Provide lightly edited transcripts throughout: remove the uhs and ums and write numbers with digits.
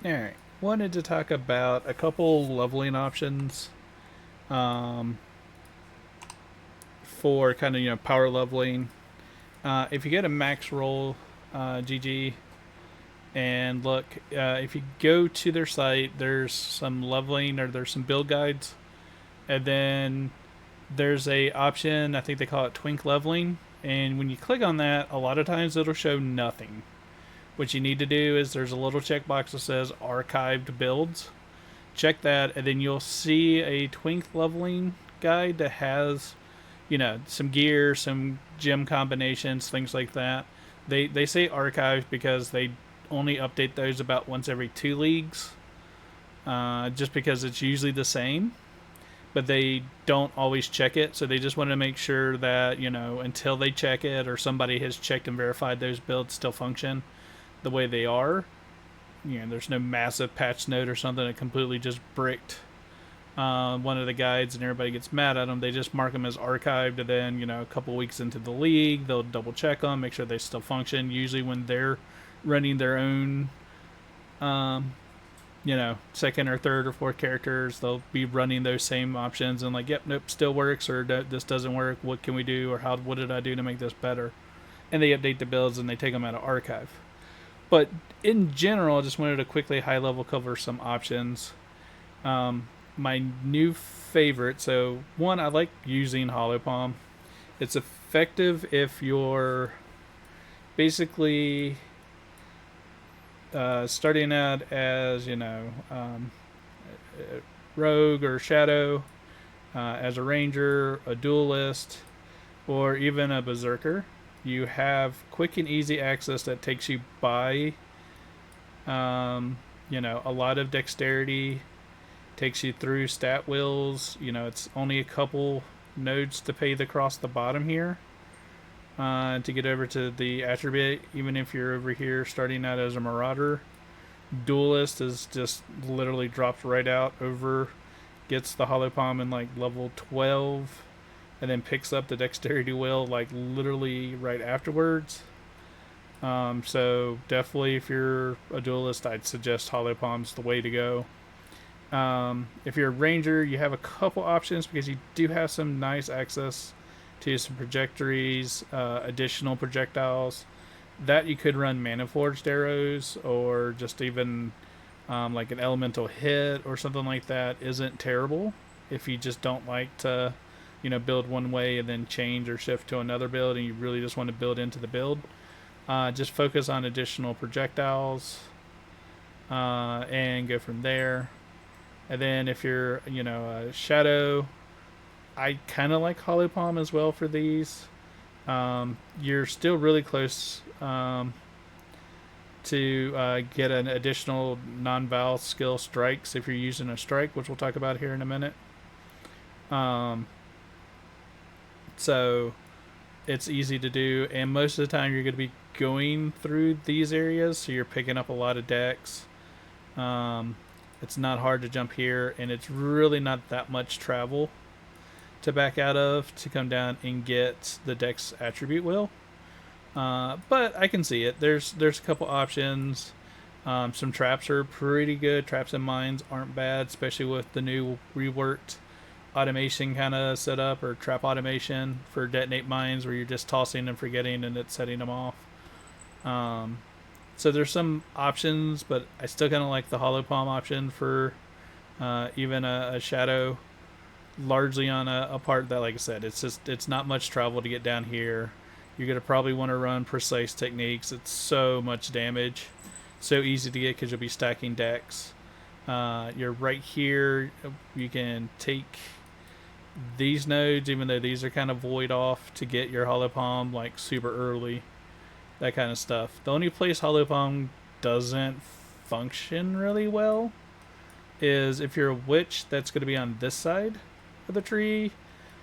Alright, wanted to talk about a couple leveling options um, for kind of, power leveling. If you get a max roll, GG, and look, if you go to their site, there's some leveling or there's some build guides, and then there's a option, I think they call it twink leveling, and when you click on that, a lot of times it'll show nothing. What you need to do is there's a little checkbox that says archived builds. Check that, and then you'll see a twink leveling guide that has, some gear, some gem combinations, things like that. They say archived because they only update those about once every 2 leagues, just because it's usually the same. But they don't always check it, so they just want to make sure that until they check it or somebody has checked and verified those builds still function the way they are. There's no massive patch note or something that completely just bricked one of the guides and everybody gets mad at them. They just mark them as archived, and then a couple weeks into the league, they'll double check them, make sure they still function. Usually, when they're running their own, um, second or third or fourth characters, they'll be running those same options and like, yep, nope, still works, or this doesn't work. What can we do, or what did I do to make this better? And they update the builds and they take them out of archive. But in general, I just wanted to quickly high level cover some options. My new favorite. So one, I like using Hollow Palm. It's effective if you're basically starting out as rogue or shadow, as a ranger, a duelist, or even a berserker. You have quick and easy access that takes you by, a lot of dexterity, takes you through stat wheels. It's only a couple nodes to pay across the bottom here, to get over to the attribute. Even if you're over here starting out as a marauder, duelist is just literally drops right out over, gets the hollow palm in like level 12, and then picks up the dexterity wheel like literally right afterwards. So definitely, if you're a duelist, I'd suggest hollow palm's the way to go. If you're a ranger, you have a couple options because you do have some nice access to some trajectories, additional projectiles. That you could run mana forged arrows, or just even like an elemental hit or something like that isn't terrible if you just don't like to build one way and then change or shift to another build, and you really just want to build into the build. Just focus on additional projectiles, and go from there. And then if you're, a shadow, I kind of like Hollow Palm as well for these. You're still really close, to get an additional non-val skill strikes if you're using a strike, which we'll talk about here in a minute. Um, so it's easy to do, and most of the time you're going to be going through these areas, so you're picking up a lot of decks. Um, it's not hard to jump here, and it's really not that much travel to back out of to come down and get the dex attribute wheel. But I can see it. There's a couple options. Some traps are pretty good. Traps and mines aren't bad, especially with the new reworked automation kind of setup, or trap automation for detonate mines, where you're just tossing and forgetting and it's setting them off. Um, so there's some options, but I still kind of like the hollow palm option for, even a shadow, largely on a part that, like I said, it's not much travel to get down here. You're gonna probably want to run precise techniques. It's so much damage, so easy to get because you'll be stacking decks. You're right here. You can take these nodes, even though these are kind of void off, to get your hollow palm like super early. That kind of stuff. The only place hollow palm doesn't function really well is if you're a witch that's going to be on this side of the tree.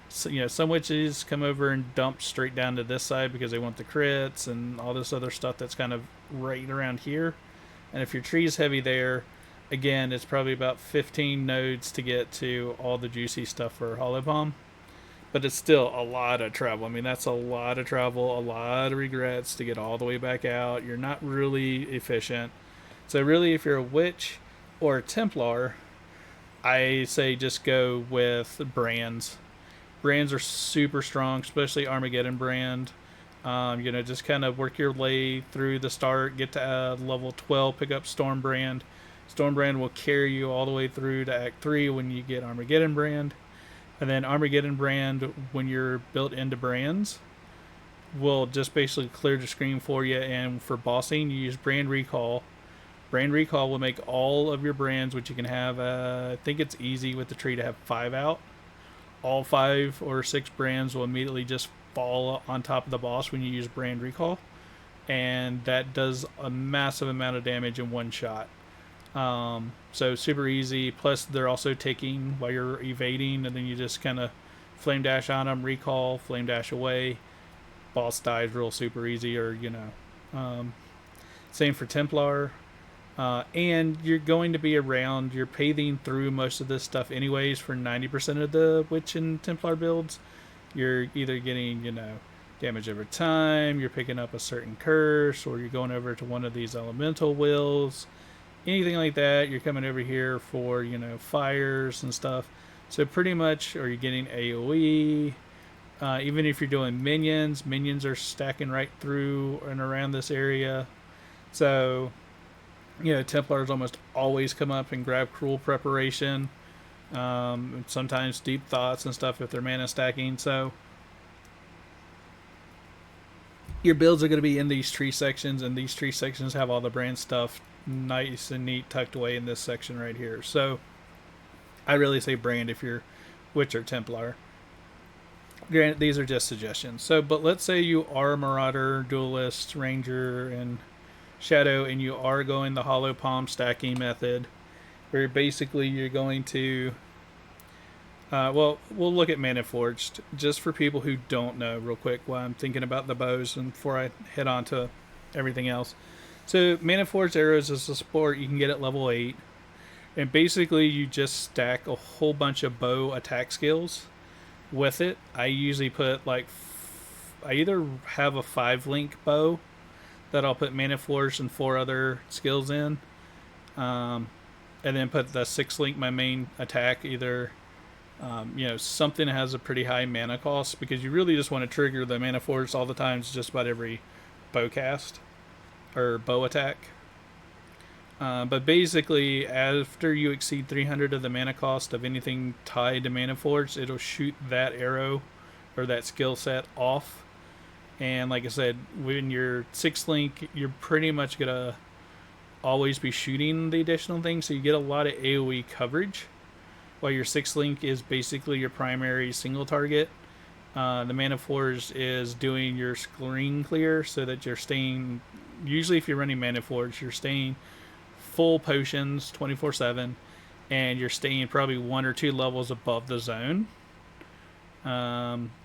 So, some witches come over and dump straight down to this side because they want the crits and all this other stuff that's kind of right around here. And if your tree's heavy there, again, it's probably about 15 nodes to get to all the juicy stuff for hollow palm. But it's still a lot of travel. I mean, that's a lot of travel, a lot of regrets to get all the way back out. You're not really efficient. So really, if you're a witch or a Templar, I say just go with brands. Brands are super strong, especially Armageddon brand. Just kind of work your way through the start, get to level 12, pick up Storm brand. Storm brand will carry you all the way through to Act 3 when you get Armageddon brand. And then Armageddon brand, when you're built into brands, will just basically clear the screen for you. And for bossing, you use brand recall. Brand recall will make all of your brands, which you can have. I think it's easy with the tree to have 5 out. All 5 or 6 brands will immediately just fall on top of the boss when you use brand recall, and that does a massive amount of damage in one shot. So super easy. Plus, they're also taking while you're evading, and then you just kind of flame dash on them, recall, flame dash away. Boss dies real super easy, or same for Templar. And you're going to be around, you're paving through most of this stuff anyways for 90% of the Witch and Templar builds. You're either getting, damage over time, you're picking up a certain curse, or you're going over to one of these elemental wills, anything like that. You're coming over here for, fires and stuff. So pretty much, or you're getting AoE. Even if you're doing minions are stacking right through and around this area. So Templars almost always come up and grab Cruel Preparation, sometimes Deep Thoughts and stuff if they're mana stacking. So your builds are going to be in these tree sections, and these tree sections have all the brand stuff nice and neat tucked away in this section right here. So I really say brand if you're Witch or Templar. Granted, these are just suggestions. So, but let's say you are a Marauder, Duelist, Ranger, and Shadow, and you are going the Hollow Palm stacking method, where basically you're going to we'll look at Mana Forged just for people who don't know real quick while I'm thinking about the bows and before I head on to everything else. So Mana Forged arrows is a support you can get at level 8, and basically you just stack a whole bunch of bow attack skills with it. I usually put I either have a 5-link bow that I'll put Mana Forged and 4 other skills in, and then put the 6-link, my main attack, either something that has a pretty high mana cost, because you really just want to trigger the Mana Forged all the times, just about every bow cast or bow attack. But basically, after you exceed 300 of the mana cost of anything tied to Mana Forged, it'll shoot that arrow or that skill set off. And like I said, when you're 6-link, you're pretty much going to always be shooting the additional thing, so you get a lot of AoE coverage, while your 6-link is basically your primary single target. The Mana Forged is doing your screen clear, so that you're staying, usually if you're running Mana Forged, you're staying full potions 24/7, and you're staying probably 1 or 2 levels above the zone,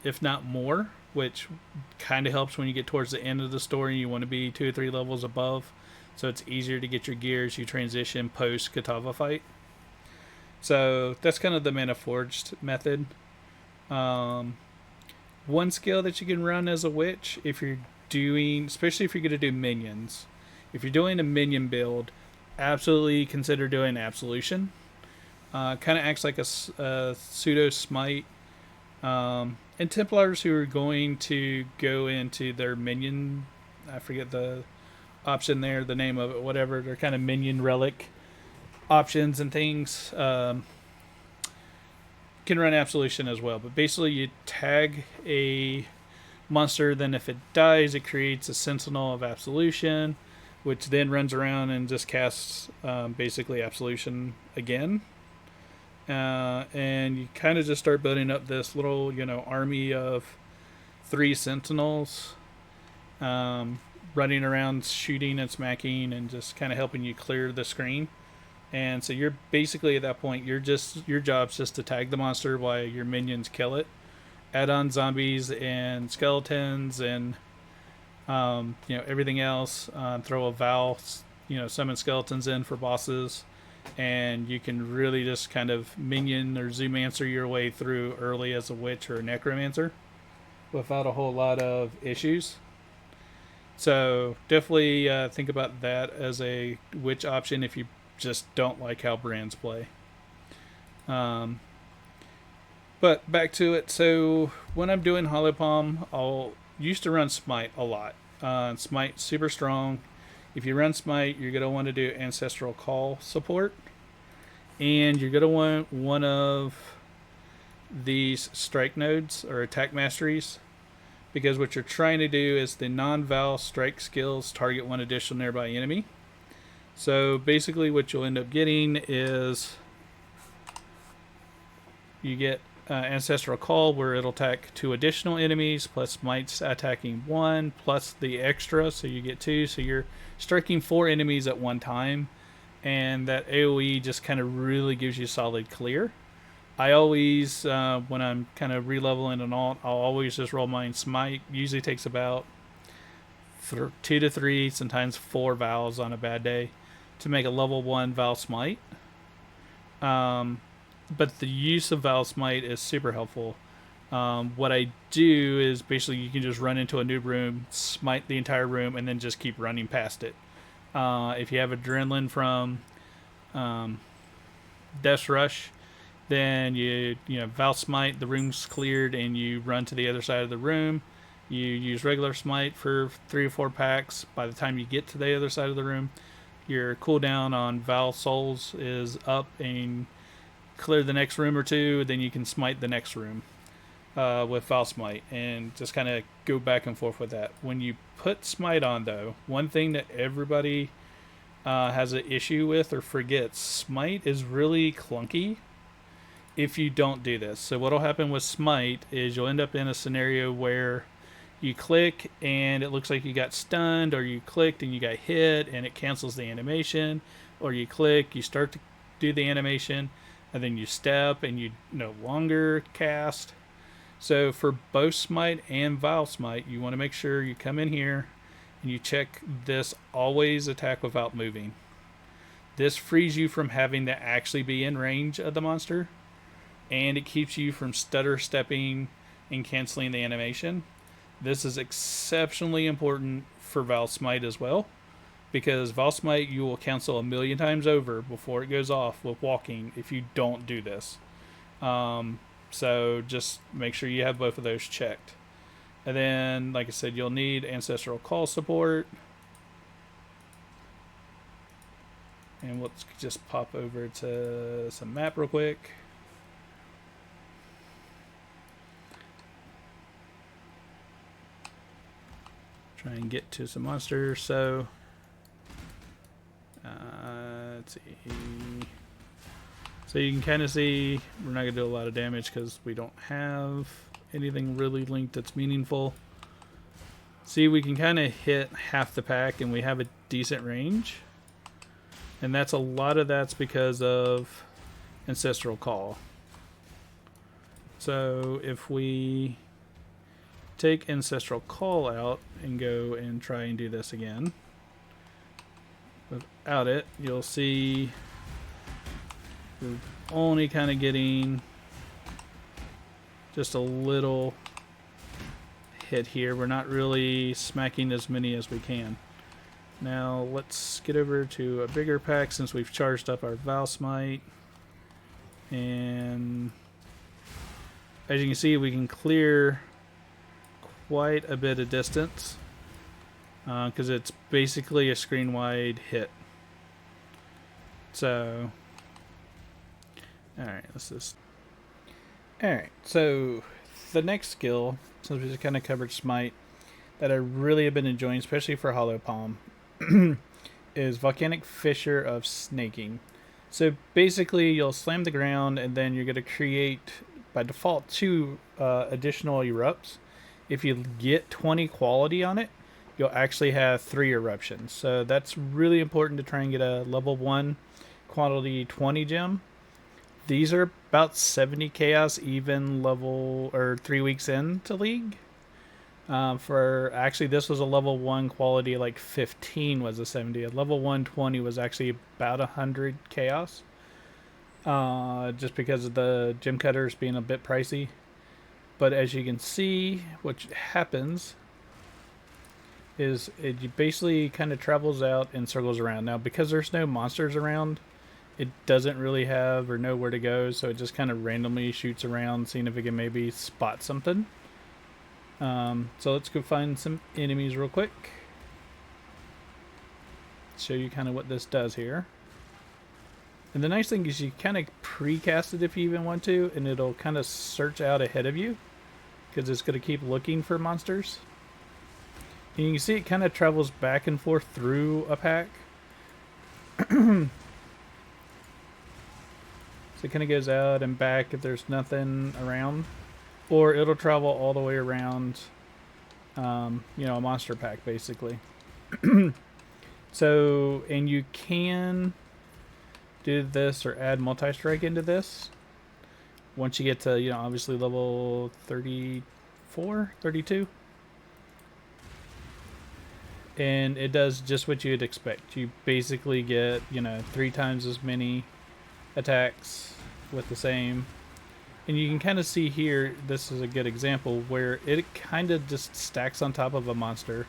if not more, which kind of helps when you get towards the end of the story and you want to be 2 or 3 levels above, so it's easier to get your gear as you transition post Katava fight. So that's kind of the Mana Forged method. One skill that you can run as a witch, if you're doing, especially if you're going to do minions, if you're doing a minion build, absolutely consider doing Absolution. Kind of acts like a pseudo smite. And Templars who are going to go into their minion, I forget the option there, the name of it, whatever, they're kind of minion relic options and things, can run Absolution as well. But basically you tag a monster, then if it dies, it creates a Sentinel of Absolution, which then runs around and just casts basically Absolution again. And you kind of just start building up this little, army of 3 Sentinels, running around shooting and smacking and just kind of helping you clear the screen. And so you're basically at that point, your job's just to tag the monster while your minions kill it, add on zombies and skeletons and everything else. Throw a Val, summon skeletons in for bosses. And you can really just kind of minion or zoomancer your way through early as a witch or a necromancer without a whole lot of issues. So definitely think about that as a which option if you just don't like how brands play. Um, but back to it. So when I'm doing Hollow Palm, I'll used to run Smite a lot. Smite super strong. If you run Smite, you're gonna want to do Ancestral Call support, and you're gonna want one of these strike nodes or attack masteries, because what you're trying to do is the non-Val strike skills target one additional nearby enemy. So basically, what you'll end up getting is you get Ancestral Call, where it'll attack 2 additional enemies, plus Might's attacking 1, plus the extra, so you get 2. So you're striking 4 enemies at one time, and that AoE just kind of really gives you solid clear. I always, when I'm kind of re-leveling and all, I'll always just roll mine Smite. Usually takes about 2 to 3, sometimes 4 Vows on a bad day to make a level 1 Vow Smite. But the use of Vow Smite is super helpful. What I do is basically you can just run into a new room, smite the entire room, and then just keep running past it. If you have Adrenaline from Death Rush, then you Vow Smite, the room's cleared, and you run to the other side of the room. You use regular Smite for 3 or 4 packs. By the time you get to the other side of the room, your cooldown on Vow Souls is up, and clear the next room or 2. Then you can smite the next room with Vow Smite, and just kind of go back and forth with that. When you put Smite on, though, one thing that everybody has an issue with or forgets, Smite is really clunky if you don't do this. So what'll happen with Smite is you'll end up in a scenario where you click and it looks like you got stunned, or you clicked and you got hit and it cancels the animation, or you click, you start to do the animation, and then you step and you no longer cast. So for both Smite and Vile Smite, you want to make sure you come in here and you check this always attack without moving. This frees you from having to actually be in range of the monster, and it keeps you from stutter stepping and canceling the animation. This is exceptionally important for Val Smite as well, because Val Smite you will cancel a million times over before it goes off with walking if you don't do this. So just make sure you have both of those checked. And then, like I said, you'll need Ancestral Call support. And let's just pop over to some map real quick. Try and get to some monsters. So, let's see. So you can kind of see we're not going to do a lot of damage because we don't have anything really linked that's meaningful. See, we can kind of hit half the pack and we have a decent range. And that's a lot of that's because of Ancestral Call. So if we take Ancestral Call out and go and try and do this again, without it, you'll see we're only kind of getting just a little hit here. We're not really smacking as many as we can. Now let's get over to a bigger pack since we've charged up our Val Smite. And as you can see, we can clear quite a bit of distance because it's basically a screen wide hit. So alright, let's just... Alright, so the next skill, since we just kind of covered Smite, that I really have been enjoying, especially for Hollow Palm, is Volcanic Fissure of Snaking. So basically, you'll slam the ground, and then you're going to create, by default, 2 additional erupts. If you get 20 quality on it, you'll actually have 3 eruptions. So that's really important to try and get a level 1 quality 20 gem. These are about 70 chaos even level, or 3 weeks into League. For actually, this was a level 1 quality, like 15 was a 70. A level 120 was actually about 100 chaos. Just because of the gem cutters being a bit pricey. But as you can see, what happens is it basically kind of travels out and circles around. Now, because there's no monsters around, it doesn't really have or know where to go, so it just kind of randomly shoots around, seeing if it can maybe spot something. So let's go find some enemies real quick. Show you kind of what this does here. And the nice thing is you kind of precast it if you even want to, and it'll kind of search out ahead of you because it's going to keep looking for monsters. And you can see it kind of travels back and forth through a pack. So it kind of goes out and back if there's nothing around. Or it'll travel all the way around, you know, a monster pack, basically. So, and you can do this or add multi-strike into this. Once you get to, you know, obviously level 34, 32. And it does just what you'd expect. You basically get, you know, 3 times as many attacks with the same. And you can kind of see here, this is a good example, where it kind of just stacks on top of a monster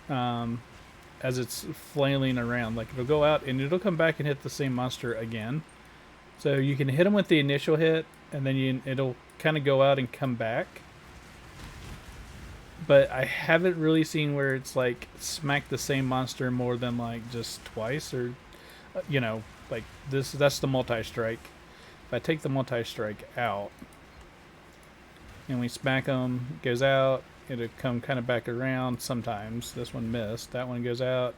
as it's flailing around. Like, it'll go out and it'll come back and hit the same monster again. So you can hit them with the initial hit, and then it'll kind of go out and come back. But I haven't really seen where it's like smack the same monster more than like just twice, or you know, like this. That's the multi-strike. If I take the multi-strike out and we smack them, it goes out, it'll come kind of back around sometimes. This one missed. That one goes out,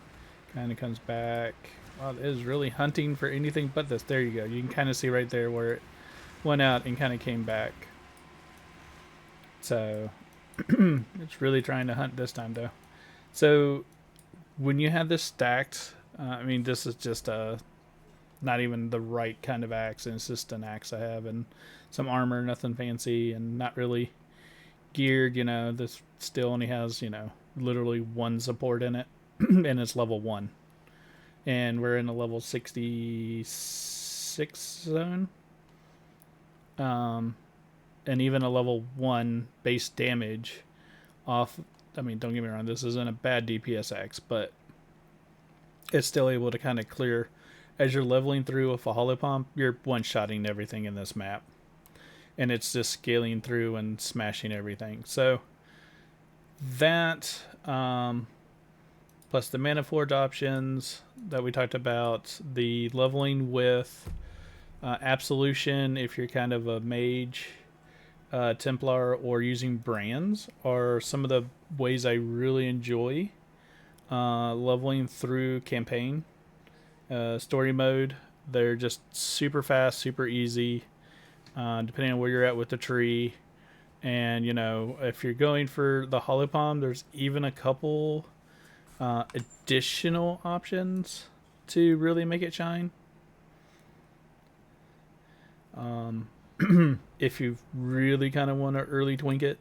kind of comes back. Wow, it is really hunting for anything but this. There you go. You can kind of see right there where it went out and kind of came back. So it's really trying to hunt this time, though. So when you have this stacked, I mean, this is just not even the right kind of axe, and it's just an axe I have and some armor, nothing fancy, and not really geared. You know, this still only has, you know, literally 1 support in it, and it's level 1, and we're in a level 66 zone. And even a level 1 base damage off. I mean, don't get me wrong, this isn't a bad DPS axe, but it's still able to kind of clear. As you're leveling through with a holopomp, you're one-shotting everything in this map. And it's just scaling through and smashing everything. So that, plus the Mana Forge options that we talked about, the leveling with Absolution, if you're kind of a mage, Templar, or using brands, are some of the ways I really enjoy leveling through campaign. Story mode, they're just super fast, super easy, depending on where you're at with the tree. And, you know, if you're going for the holopalm, there's even a couple additional options to really make it shine. If you really kind of want to early twink it.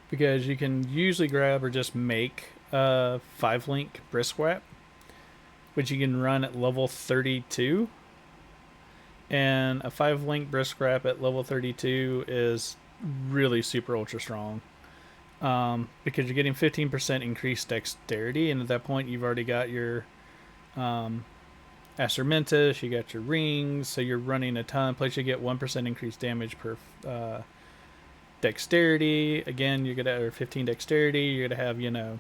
Because you can usually grab or just make a 5-link brisk wrap, which you can run at level 32. And a 5-link brisk wrap at level 32 is really super ultra strong. Because you're getting 15% increased dexterity, and at that point you've already got your Acermentus, you got your rings, so you're running a ton. Plus you get 1% increased damage per dexterity. Again, you're gonna, or 15 dexterity, you're gonna have, you know,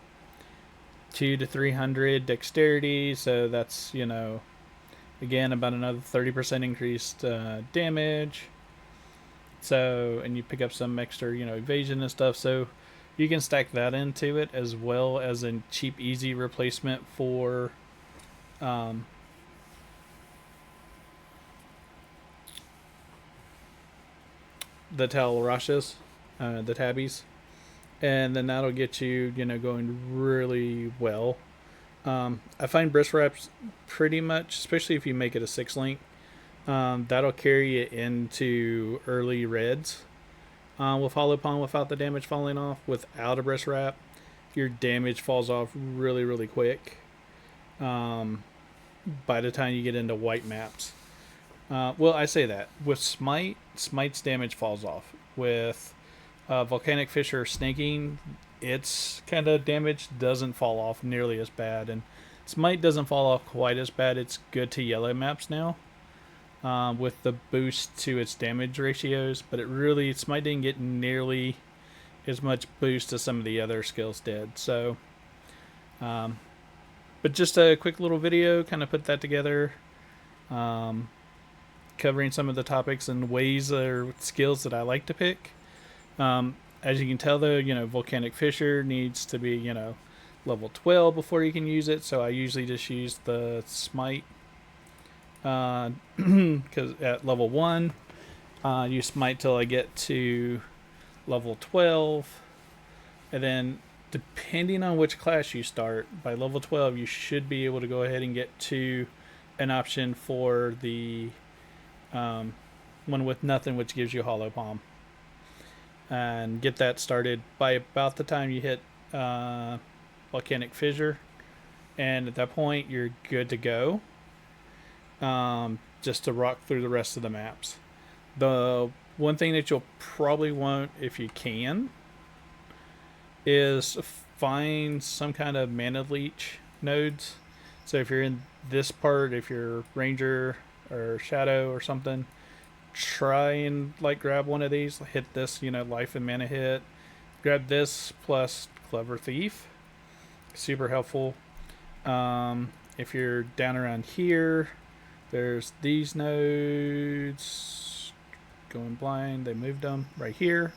200 to 300 dexterity, so that's, you know, again about another 30% increased damage. So, and you pick up some extra, you know, evasion and stuff, so you can stack that into it, as well as a cheap, easy replacement for the Talrashas, the tabbies, and then that'll get you, you know, going really well. I find brisk wraps pretty much, especially if you make it a 6-link, that'll carry it into early reds. With holopalm, without the damage falling off, without a brisk wrap, your damage falls off really, really quick. By the time you get into white maps. Well, I say that with Smite's damage falls off with volcanic fish or snaking, its kind of damage doesn't fall off nearly as bad, and smite doesn't fall off quite as bad. It's good to yellow maps now, with the boost to its damage ratios, but smite didn't get nearly as much boost as some of the other skills did. So, but just a quick little video, kind of put that together, covering some of the topics and ways or skills that I like to pick. As you can tell, though, Volcanic Fisher needs to be, level 12 before you can use it. So I usually just use the Smite, because at level 1, you Smite till I get to level 12, and then depending on which class you start, by level 12 you should be able to go ahead and get to an option for the one with nothing, which gives you Hollow Palm, and get that started by about the time you hit Volcanic Fissure, and at that point you're good to go, just to rock through the rest of the maps. The one thing that you'll probably want, if you can, is find some kind of mana leech nodes. So if you're in this part, if you're Ranger or Shadow or something, try and grab one of these. Hit this, life and mana hit. Grab this plus Clever Thief. Super helpful. If you're down around here, there's these nodes. Going blind, they moved them right here.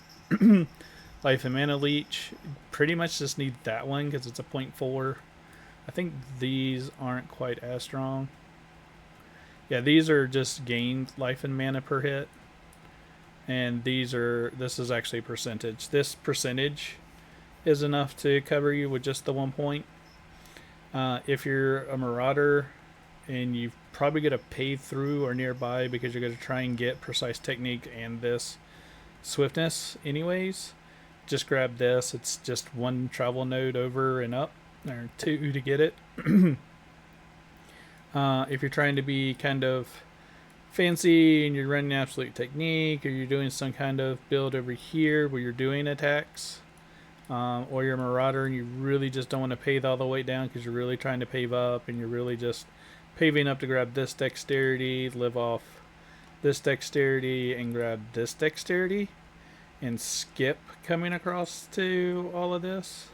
Life and Mana Leech, pretty much just need that one because it's a 0.4. I think these aren't quite as strong. Yeah, these are just gained life and mana per hit, and this is actually percentage. This percentage is enough to cover you with just the 1 point. If you're a Marauder, and you've probably got to pay through or nearby because you're going to try and get Precise Technique and this Swiftness anyways, just grab this. It's just one travel node over and up, or 2 to get it. If you're trying to be kind of fancy and you're running Absolute Technique, or you're doing some kind of build over here where you're doing attacks, or you're a Marauder and you really just don't want to pave all the way down because you're really trying to pave up, and you're really just paving up to grab this Dexterity, live off this Dexterity, and grab this Dexterity, and skip coming across to all of this,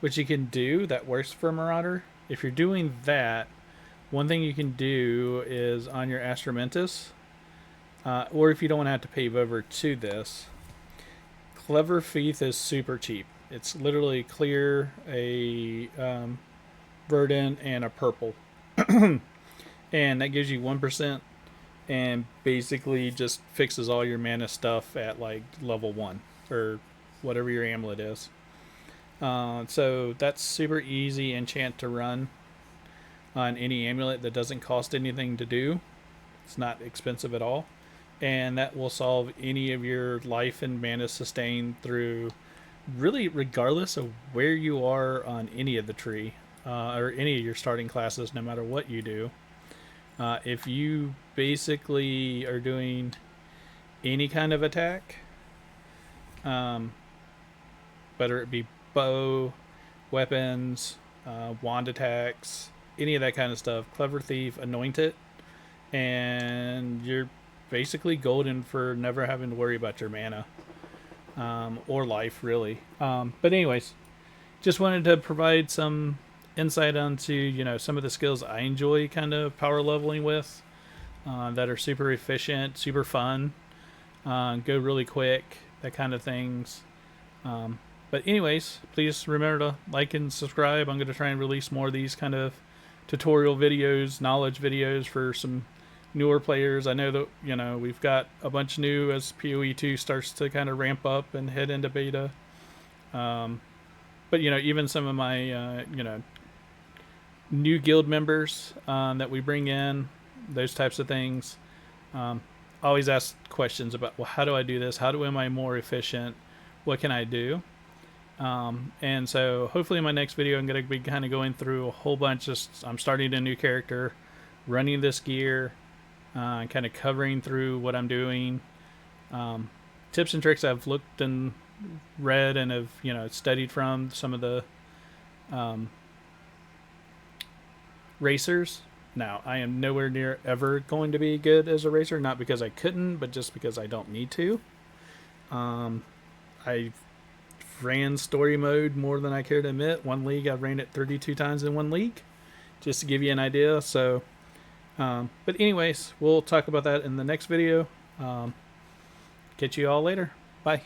which you can do. That works for Marauder. If you're doing that, one thing you can do is on your Astramentus, or if you don't want to have to pave over to this, Clever Thief is super cheap. It's literally clear, a verdant, and a purple. And that gives you 1%, and basically just fixes all your mana stuff at level 1 or whatever your amulet is. So that's super easy enchant to run on any amulet that doesn't cost anything to do. It's not expensive at all, and that will solve any of your life and mana sustain through, really regardless of where you are on any of the tree, or any of your starting classes, no matter what you do. If you basically are doing any kind of attack, whether it be bow, weapons, wand attacks, any of that kind of stuff, Clever Thief, anoint it, and you're basically golden for never having to worry about your mana, or life, really. But anyways, just wanted to provide some insight onto some of the skills I enjoy kind of power leveling with, that are super efficient, super fun, go really quick, that kind of things. But anyways, please remember to like and subscribe. I'm going to try and release more of these kind of tutorial videos, knowledge videos for some newer players. I know that we've got a bunch new as POE 2 starts to kind of ramp up and head into beta. But even some of my new guild members that we bring in, those types of things, always ask questions about, well, how do I do this? Am I more efficient? What can I do? And so hopefully in my next video I'm going to be kind of going through a whole bunch. I'm starting a new character, running this gear, kind of covering through what I'm doing, Tips and tricks I've looked and read and have studied from some of the racers. Now, I am nowhere near ever going to be good as a racer, not because I couldn't, but just because I don't need to. I ran story mode more than I care to admit. One league, I ran it 32 times in one league, just to give you an idea. So, but anyways, we'll talk about that in the next video. Catch you all later. Bye.